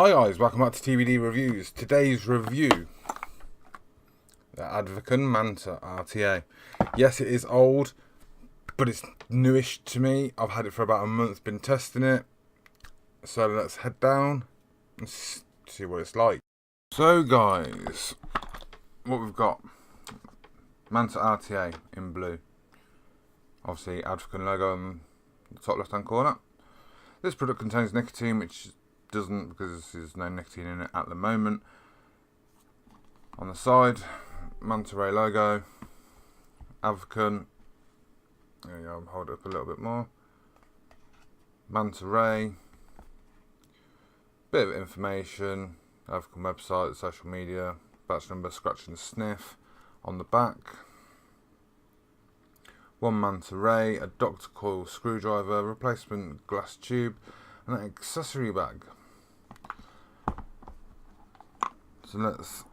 Hi guys, welcome back to TBD Reviews. Today's review, the Advken Manta Rta. Yes, it is old, but it's newish to me. I've had it for about a month, been testing it. So let's head down and see what it's like. So guys, what we've got, Manta Rta in blue. Obviously Advken logo on the top left hand corner. This product contains nicotine, which doesn't, because there's no nicotine in it at the moment. On the side, Manta Rta logo, Advken. There you go, I'll hold it up a little bit more. Manta Rta. Bit of information, Advken website, social media, batch number, scratch and sniff. On the back, one Manta Rta, a Doctor Coil screwdriver, replacement glass tube, and an accessory bag. So let's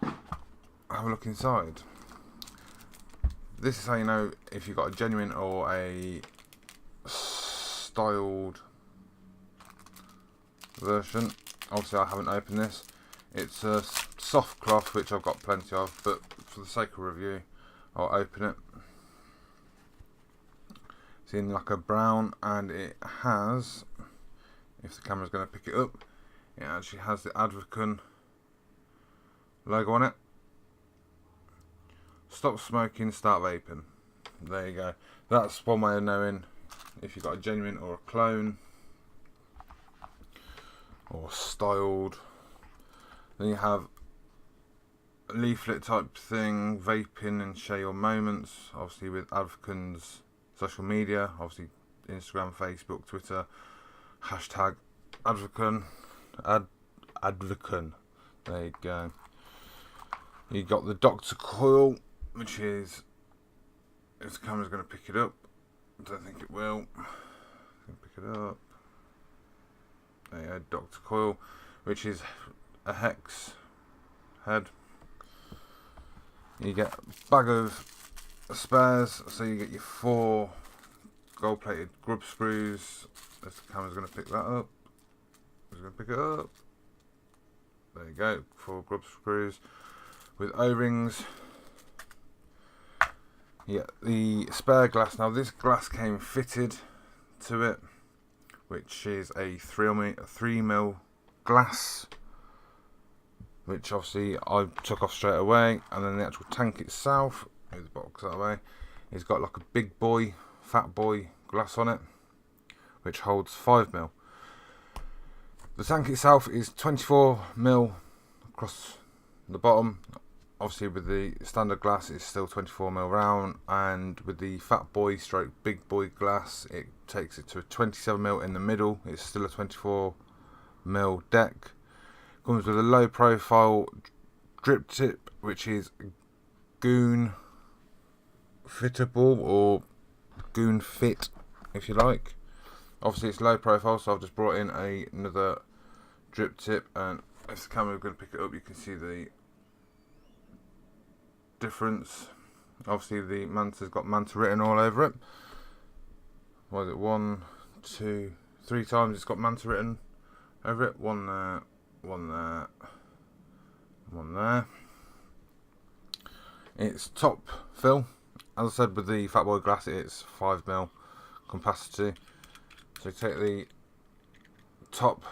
have a look inside. This is how you know if you've got a genuine or a styled version. Obviously I haven't opened this. It's a soft cloth, which I've got plenty of, but for the sake of review I'll open it. It's in like a brown, and it has, if the camera's going to pick it up, it actually has the Advken logo on it. Stop smoking, start vaping. There you go. That's one way of knowing if you've got a genuine or a clone or styled. Then you have a leaflet type thing, vaping and share your moments, obviously with Advken's social media, obviously Instagram, Facebook, Twitter, hashtag Advken, Advken. There you go. You got the Doctor Coil, which is, if the camera's going to pick it up, I don't think it will. Pick it up. There you go, Doctor Coil, which is a hex head. You get a bag of spares, so you get your 4 gold plated grub screws. If the camera's going to pick that up, it's going to pick it up. There you go, 4 grub screws with O-rings. Yeah, the spare glass. Now this glass came fitted to it, which is a 3mm glass, which obviously I took off straight away. And then the actual tank itself, move the box that way, it's got like a big boy, fat boy glass on it, which holds 5mm. The tank itself is 24mm across the bottom. Obviously with the standard glass it's still 24mm round, and with the fat boy stroke big boy glass it takes it to a 27mm in the middle. It's still a 24mm deck. Comes with a low profile drip tip, which is goon fittable, or goon fit if you like. Obviously it's low profile, so I've just brought in another drip tip, and if the camera is going to pick it up you can see the difference. Obviously the Manta's got Manta written all over it. What is it, 1, 2, 3 times it's got Manta written over it. One there, one there, one there. It's top fill. As I said, with the fat boy glass it's 5mm capacity. So you take the top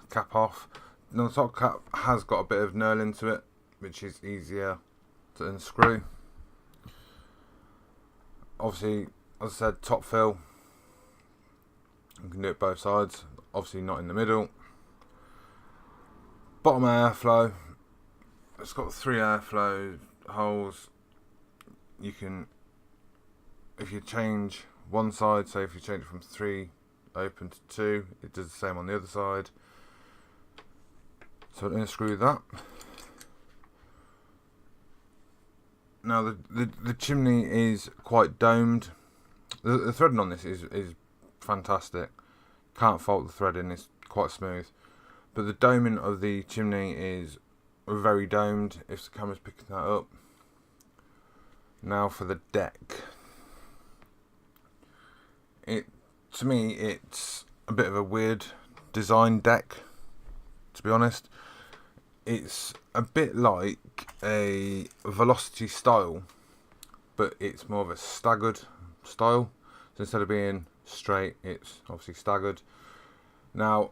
cap off. Now the top cap has got a bit of knurling to it, which is easier to unscrew. Obviously, as I said, top fill. You can do it both sides. Obviously not in the middle. Bottom airflow. It's got 3 airflow holes. You can, if you change one side, say if you change it from 3 open to 2, it does the same on the other side. So I'll unscrew that. Now the chimney is quite domed. The threading on this is fantastic. Can't fault the threading, it's quite smooth. But the doming of the chimney is very domed, if the camera's picking that up. Now for the deck. To me it's a bit of a weird design deck, to be honest. it's a bit like a velocity style, but it's more of a staggered style. So instead of being straight, it's obviously staggered. Now,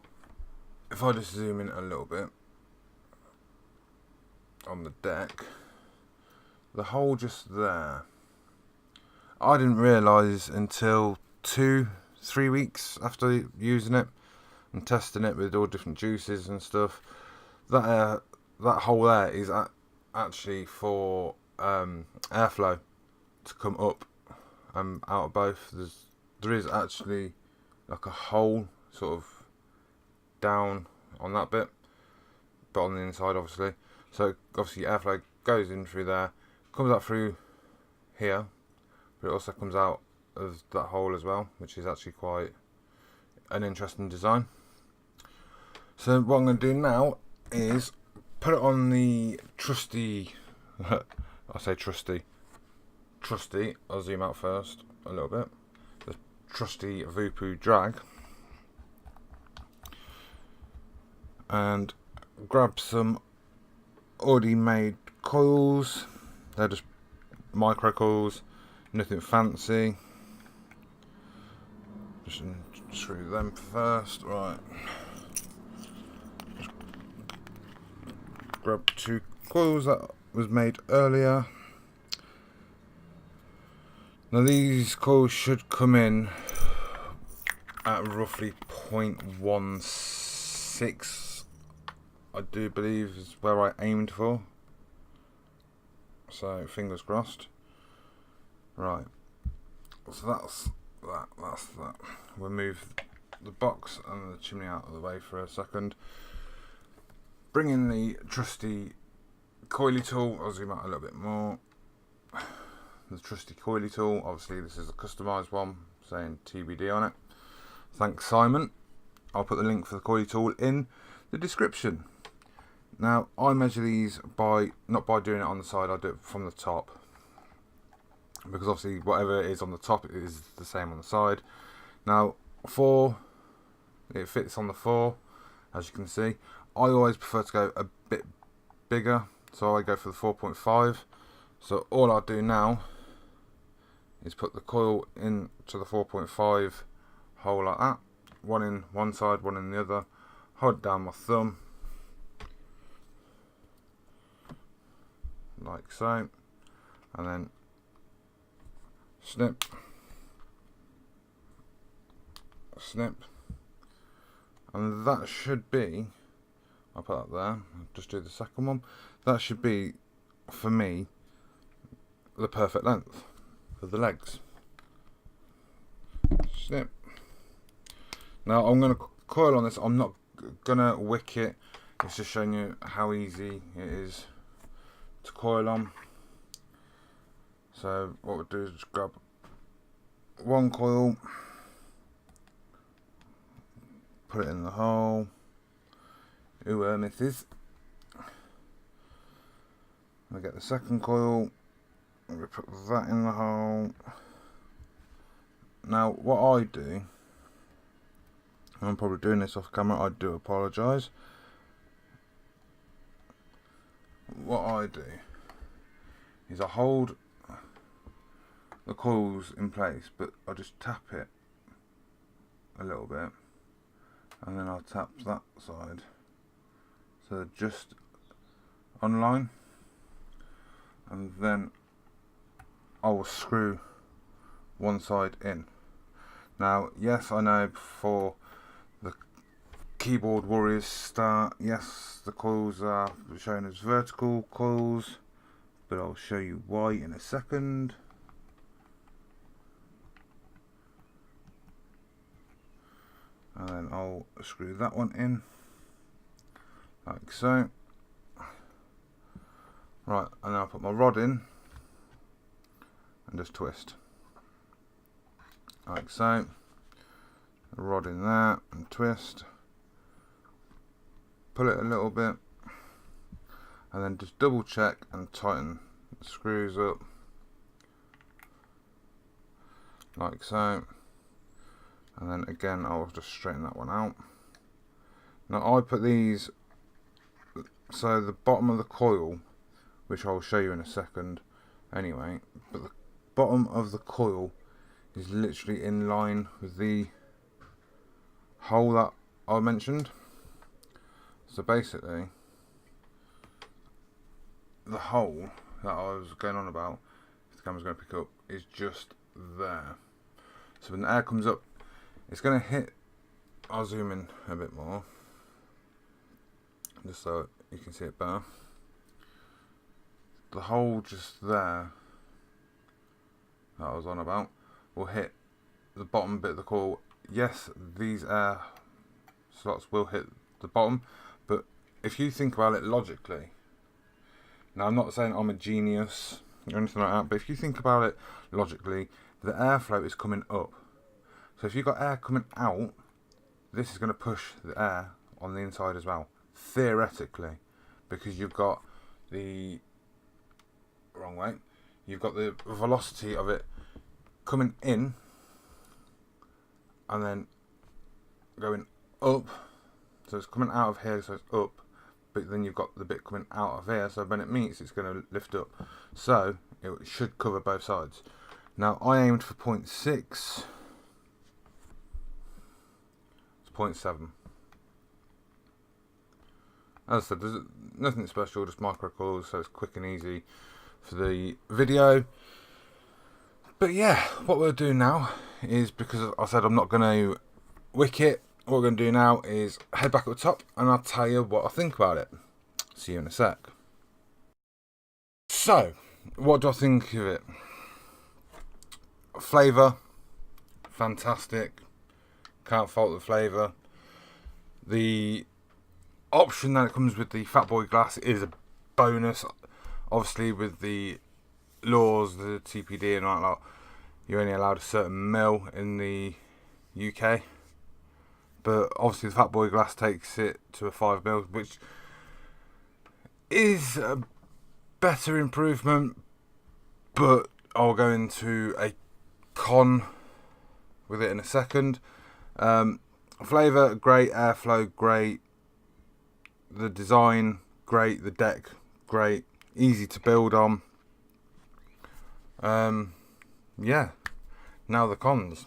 if I just zoom in a little bit on the deck, the hole just there, I didn't realise until 2-3 weeks after using it and testing it with all different juices and stuff, that that hole there is actually for airflow to come up and out of both. There is actually like a hole sort of down on that bit, but on the inside obviously. So obviously airflow goes in through there, comes out through here, but it also comes out of that hole as well, which is actually quite an interesting design. So what I'm going to do now is put it on the trusty, I say trusty, I'll zoom out first a little bit, the trusty Vupu drag, and grab some already made coils. They're just micro coils, nothing fancy. Just screw them first, right. Grab 2 coils that was made earlier. Now these coils should come in at roughly 0.16, I do believe is where I aimed for. So fingers crossed. Right. So that's that. We'll move the box and the chimney out of the way for a second. Bring in the trusty coily tool. I'll zoom out a little bit more. The trusty coily tool. Obviously this is a customised one saying TBD on it. Thanks Simon. I'll put the link for the coily tool in the description. Now I measure these not by doing it on the side, I do it from the top, because obviously whatever is on the top is the same on the side. Now 4, it fits on the 4, as you can see. I always prefer to go a bit bigger, so I go for the 4.5. So all I'll do now is put the coil into the 4.5 hole like that, one in one side, one in the other, hold down my thumb like so, and then snip, and that should be, I'll put that there, I'll just do the second one, that should be for me the perfect length for the legs. Snip. Now I'm going to coil on this, I'm not going to wick it, it's just showing you how easy it is to coil on. So what we'll do is just grab one coil, put it in the hole, misses. We get the second coil, we put that in the hole. Now what I do, I'm probably doing this off camera, I do apologise. What I do is I hold the coils in place, but I just tap it a little bit, and then I'll tap that side, so just on line, and then I will screw one side in. Now yes, I know before the keyboard warriors start, yes, the coils are shown as vertical coils, but I'll show you why in a second. And then I'll screw that one in like so. Right, and then I'll put my rod in and just twist like so. The rod in there and twist, pull it a little bit, and then just double check and tighten the screws up like so, and then again I'll just straighten that one out. Now I put these So the bottom of the coil, which I'll show you in a second anyway, but the bottom of the coil is literally in line with the hole that I mentioned. So basically, the hole that I was going on about, if the camera's going to pick up, is just there. So when the air comes up, it's going to hit. I'll zoom in a bit more, just so you can see it better. The hole just there that I was on about will hit the bottom bit of the coil. Yes, these air slots will hit the bottom, but if you think about it logically, now I'm not saying I'm a genius or anything like that, but if you think about it logically, the airflow is coming up. So if you've got air coming out, this is going to push the air on the inside as well, theoretically, because you've got the wrong way. You've got the velocity of it coming in and then going up. So it's coming out of here, so it's up, but then you've got the bit coming out of here, so when it meets, it's going to lift up. So it should cover both sides. Now I aimed for 0.6. It's 0.7. As I said, there's nothing special, just micro coils, so it's quick and easy for the video. But yeah, what we'll do now is, because I said I'm not going to wick it, what we're going to do now is head back up the top and I'll tell you what I think about it. See you in a sec. So, what do I think of it? Flavour, fantastic. Can't fault the flavour. The option that it comes with the Fat Boy glass is a bonus. Obviously, with the laws, the TPD and all that, you're only allowed a certain mil in the UK. But obviously, the Fat Boy glass takes it to a 5 mil, which is a better improvement. But I'll go into a con with it in a second. Flavour, great. Airflow, great. The design, great. The deck, great. Easy to build on. Yeah. Now the cons.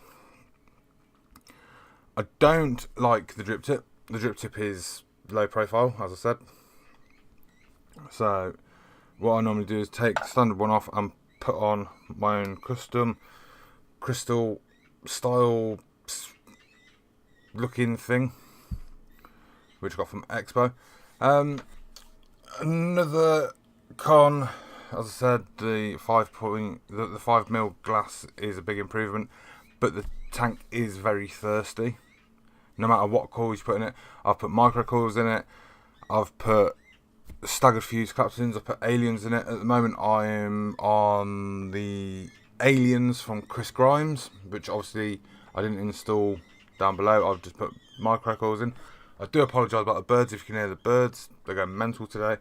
I don't like the drip tip. The drip tip is low profile, as I said. So what I normally do is take the standard one off and put on my own custom crystal style looking thing, which I got from Expo. Another con, as I said, the 5 mil glass is a big improvement, but the tank is very thirsty. No matter what coils you put in it, I've put micro coils in it, I've put staggered fuse captains, I've put aliens in it. At the moment I am on the aliens from Chris Grimes, which obviously I didn't install down below. I've just put micro coils in. I do apologise about the birds. If you can hear the birds, they're going mental today.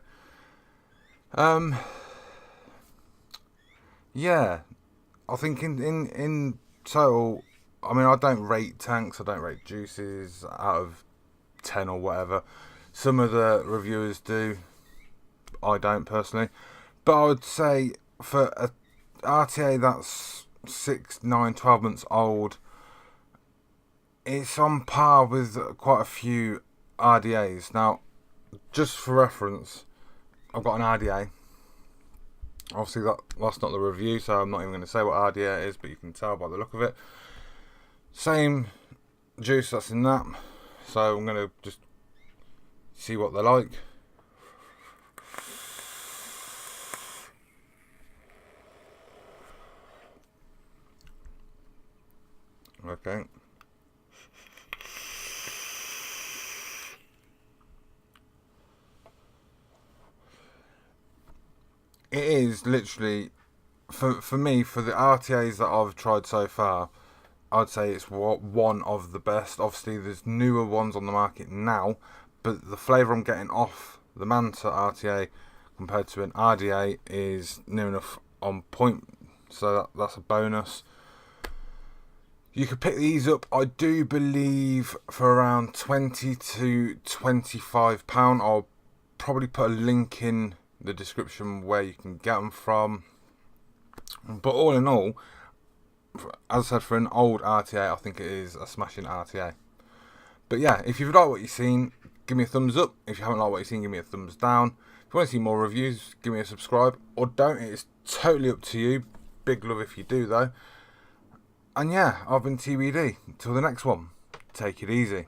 Yeah, I think in total, I mean, I don't rate tanks, I don't rate juices out of 10 or whatever. Some of the reviewers do, I don't personally. But I would say for a RTA that's 6, 9, 12 months old, it's on par with quite a few RDAs. Now, just for reference, I've got an RDA. Obviously, that's not the review, so I'm not even going to say what RDA is, but you can tell by the look of it. Same juice that's in that, so I'm going to just see what they're like. Okay. It is literally, for me, for the RTAs that I've tried so far, I'd say it's one of the best. Obviously, there's newer ones on the market now, but the flavour I'm getting off the Manta RTA compared to an RDA is near enough on point, so that's a bonus. You could pick these up, I do believe, for around £20 to £25. I'll probably put a link in the description where you can get them from. But all in all, as I said, for an old RTA, I think it is a smashing RTA. But yeah, if you've liked what you've seen, give me a thumbs up. If you haven't liked what you've seen, give me a thumbs down. If you want to see more reviews, give me a subscribe. Or don't, it's totally up to you. Big love if you do though. And yeah, I've been TBD. Until the next one, take it easy.